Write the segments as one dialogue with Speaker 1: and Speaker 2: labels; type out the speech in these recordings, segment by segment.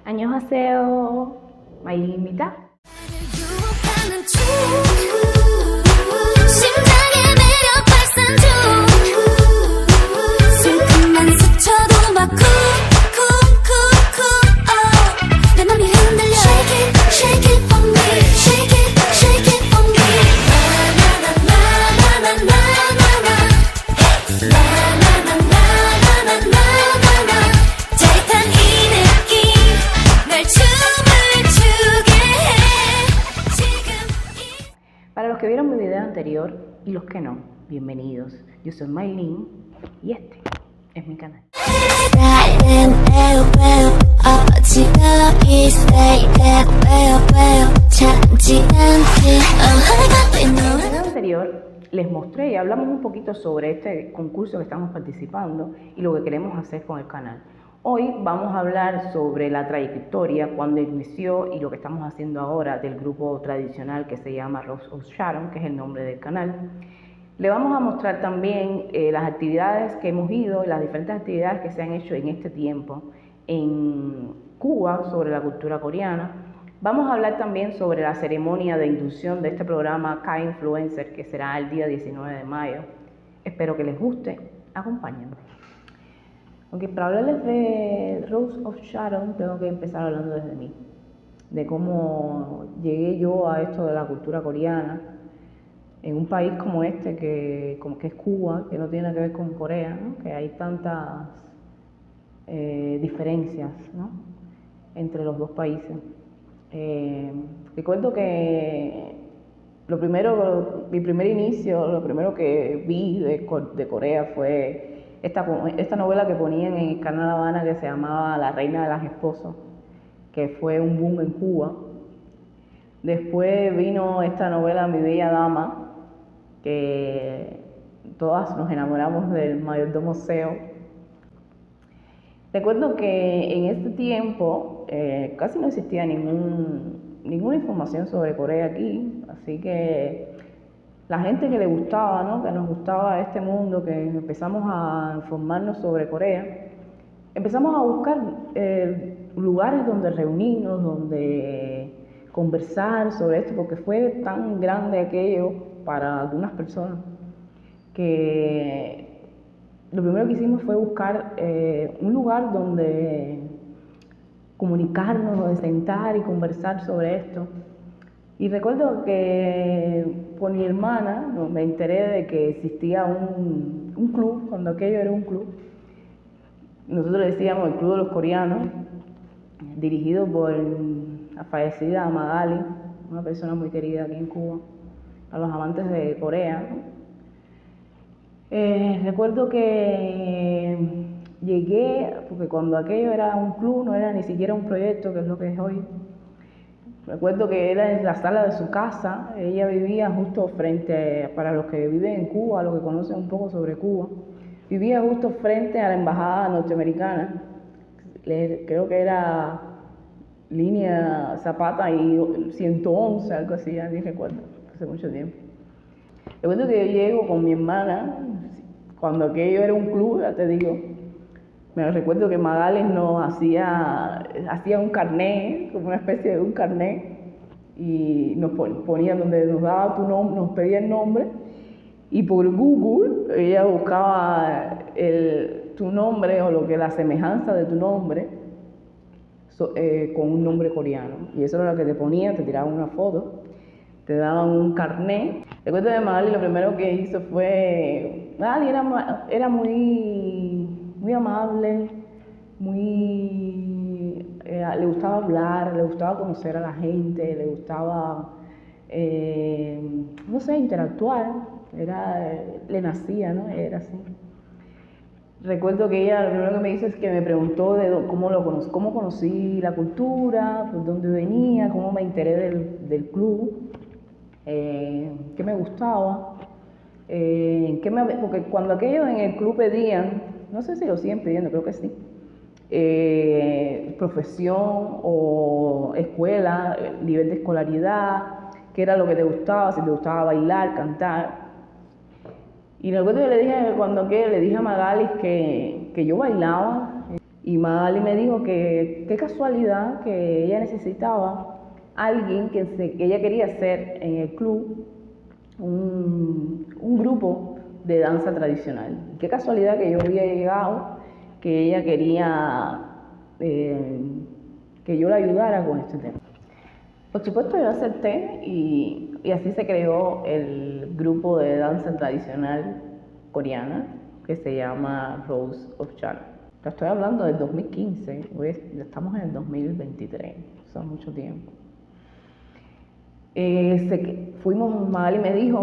Speaker 1: 안녕하세요. 마일입니다.
Speaker 2: 심장의 매력 발산 중 슬픔만 스쳐도 막 쿵쿵쿵쿵 내 맘이 흔들려 Shake it, shake it for me Shake it, shake it for me 나나나나나나나나 나나나나나나나나 짜릿한 이 느낌 날 춤을 추게 해 지금
Speaker 1: Para los que vieron mi video anterior y los que no, bienvenidos. Yo soy Maylin y este es mi canal. En el video anterior les mostré y hablamos un poquito sobre este concurso que estamos participando y lo que queremos hacer con el canal. Hoy vamos a hablar sobre la trayectoria, cuando inició y lo que estamos haciendo ahora del grupo tradicional que se llama Rose of Sharon, que es el nombre del canal. Le vamos a mostrar también las actividades que hemos ido y las diferentes actividades que se han hecho en este tiempo en Cuba sobre la cultura coreana. Vamos a hablar también sobre la ceremonia de inducción de este programa K-Influencer, que será el día 19 de mayo. Espero que les guste. Acompáñenme. Aunque para hablarles de Rose of Sharon tengo que empezar hablando desde mí, de cómo llegué yo a esto de la cultura coreana en un país como este, que es Cuba, que no tiene que ver con Corea, ¿no? Que hay tantas diferencias, ¿no? Entre los dos países. Recuerdo que mi primer inicio, lo primero que vi de Corea fue esta novela que ponían en el canal Habana que se llamaba La Reina de las Esposas, que fue un boom en Cuba. Después vino esta novela Mi Bella Dama, que todas nos enamoramos del mayordomo Seo. Recuerdo que en este tiempo casi no existía ninguna información sobre Corea aquí, así que la gente que le gustaba, ¿no? Que nos gustaba este mundo, que empezamos a informarnos sobre Corea, empezamos a buscar lugares donde reunirnos, donde conversar sobre esto, porque fue tan grande aquello para algunas personas que lo primero que hicimos fue buscar un lugar donde comunicarnos, donde sentar y conversar sobre esto. Y recuerdo que por mi hermana me enteré de que existía un club, cuando aquello era un club. Nosotros le decíamos el Club de los Coreanos, dirigido por la fallecida Magali, una persona muy querida aquí en Cuba, a los amantes de Corea. Recuerdo que llegué, porque cuando aquello era un club, no era ni siquiera un proyecto, que es lo que es hoy. Recuerdo que era en la sala de su casa, ella vivía justo frente, para los que viven en Cuba, los que conocen un poco sobre Cuba, vivía justo frente a la embajada norteamericana, creo que era línea Zapata y 111, algo así, ya ni recuerdo, hace mucho tiempo. Recuerdo que yo llego con mi hermana, cuando aquello era un club, ya te digo, me recuerdo que Magali nos hacía un carnet, como una especie de un carnet, y nos ponía donde nos daba tu nombre, nos pedía el nombre, y por Google ella buscaba tu nombre o la semejanza de tu nombre con un nombre coreano. Y eso era lo que te ponía, te tiraban una foto, te daban un carnet. Recuerdo que Magali lo primero que hizo fue, Magali era muy amable, le gustaba hablar, le gustaba conocer a la gente, le gustaba, no sé, interactuar, le nacía, ¿no? Era así. Recuerdo que ella lo primero que me dice es que me preguntó de cómo conocí la cultura, por dónde venía, cómo me enteré del club, qué me gustaba, porque cuando aquellos en el club pedían, no sé si lo siguen pidiendo, creo que sí, profesión o escuela, nivel de escolaridad, qué era lo que te gustaba, si te gustaba bailar, cantar. Y recuerdo que le dije a Magali que yo bailaba, Y Magali me dijo que qué casualidad que ella necesitaba alguien que ella quería hacer en el club un grupo de danza tradicional. Qué casualidad que yo había llegado, que ella quería que yo la ayudara con este tema. Por supuesto yo acepté y así se creó el grupo de danza tradicional coreana que se llama Rose of Sharon. Estoy hablando del 2015, ya estamos en el 2023, eso es mucho tiempo. Magali me dijo,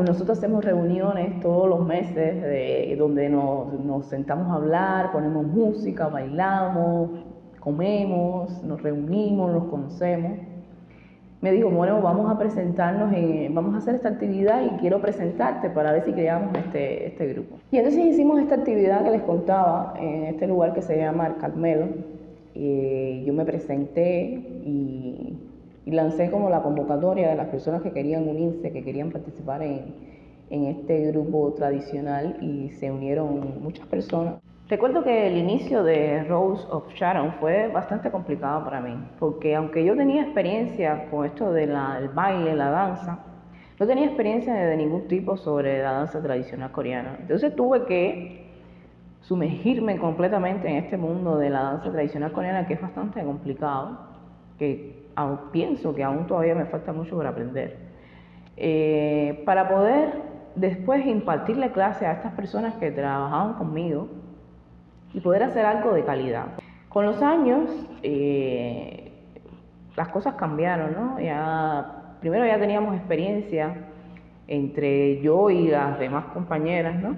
Speaker 1: nosotros hacemos reuniones todos los meses donde nos sentamos a hablar, ponemos música, bailamos, comemos, nos reunimos, nos conocemos. Me dijo, bueno, vamos a presentarnos, vamos a hacer esta actividad y quiero presentarte para ver si creamos este grupo. Y entonces hicimos esta actividad que les contaba en este lugar que se llama El Carmelo. Yo me presenté y lancé como la convocatoria de las personas que querían unirse, que querían participar en este grupo tradicional y se unieron muchas personas. Recuerdo que el inicio de Rose of Sharon fue bastante complicado para mí, porque aunque yo tenía experiencia con esto del baile, la danza, no tenía experiencia de ningún tipo sobre la danza tradicional coreana. Entonces tuve que sumergirme completamente en este mundo de la danza tradicional coreana, que es bastante complicado, que pienso que aún todavía me falta mucho por aprender. Para poder después impartirle clase a estas personas que trabajaban conmigo, y poder hacer algo de calidad. Con los años, las cosas cambiaron, ¿no? Primero ya teníamos experiencia entre yo y las demás compañeras, ¿no?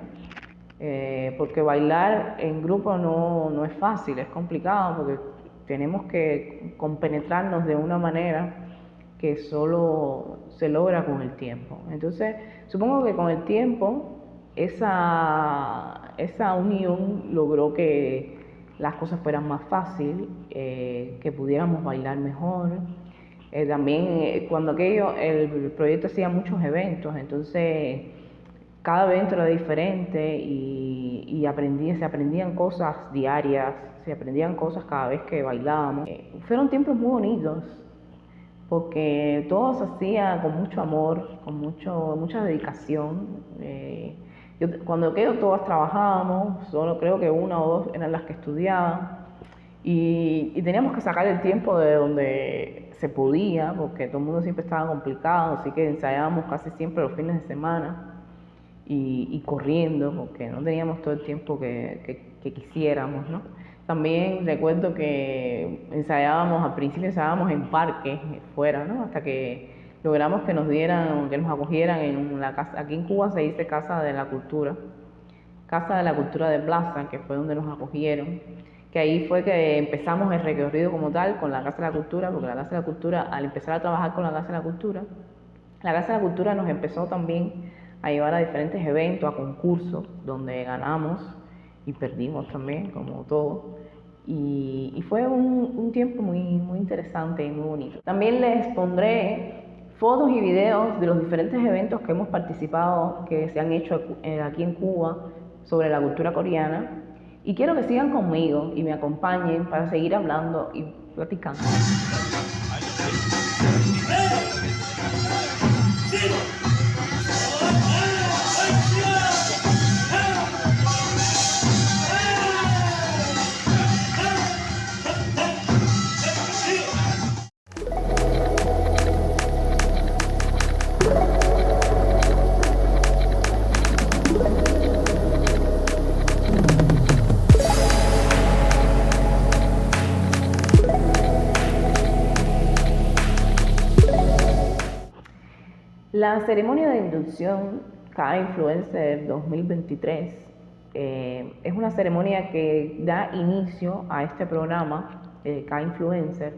Speaker 1: Porque bailar en grupo no es fácil, es complicado, porque tenemos que compenetrarnos de una manera que solo se logra con el tiempo. Entonces, supongo que con el tiempo, esa unión logró que las cosas fueran más fáciles, que pudiéramos bailar mejor. También cuando el proyecto hacía muchos eventos, entonces cada evento era diferente y se aprendían cosas diarias, se aprendían cosas cada vez que bailábamos. Fueron tiempos muy bonitos, porque todo se hacía con mucho amor, con mucha dedicación. Cuando todas trabajábamos, solo creo que una o dos eran las que estudiaban y teníamos que sacar el tiempo de donde se podía, porque todo el mundo siempre estaba complicado, así que ensayábamos casi siempre los fines de semana y corriendo, porque no teníamos todo el tiempo que quisiéramos, ¿no? También recuerdo que al principio ensayábamos en parques fuera, ¿no? Hasta que logramos que nos acogieran en la casa. Aquí en Cuba se dice Casa de la Cultura de Plaza, que fue donde nos acogieron, que ahí fue que empezamos el recorrido como tal con la Casa de la Cultura, porque la Casa de la Cultura, al empezar a trabajar con la Casa de la Cultura nos empezó también a llevar a diferentes eventos, a concursos, donde ganamos y perdimos también, como todo. Y fue un tiempo muy, muy interesante y muy bonito. También les pondré fotos y videos de los diferentes eventos que hemos participado, que se han hecho aquí en Cuba sobre la cultura coreana. Y quiero que sigan conmigo y me acompañen para seguir hablando y platicando. La ceremonia de inducción K-Influencer 2023 es una ceremonia que da inicio a este programa K-Influencer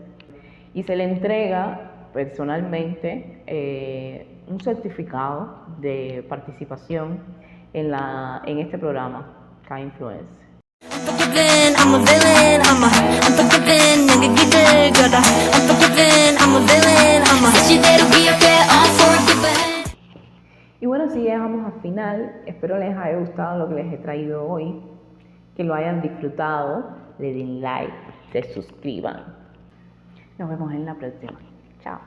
Speaker 1: y se le entrega personalmente un certificado de participación en este programa K-Influencer. Y bueno, si llegamos al final, espero les haya gustado lo que les he traído hoy. que lo hayan disfrutado, le den like, se suscriban. Nos vemos en la próxima. Chao.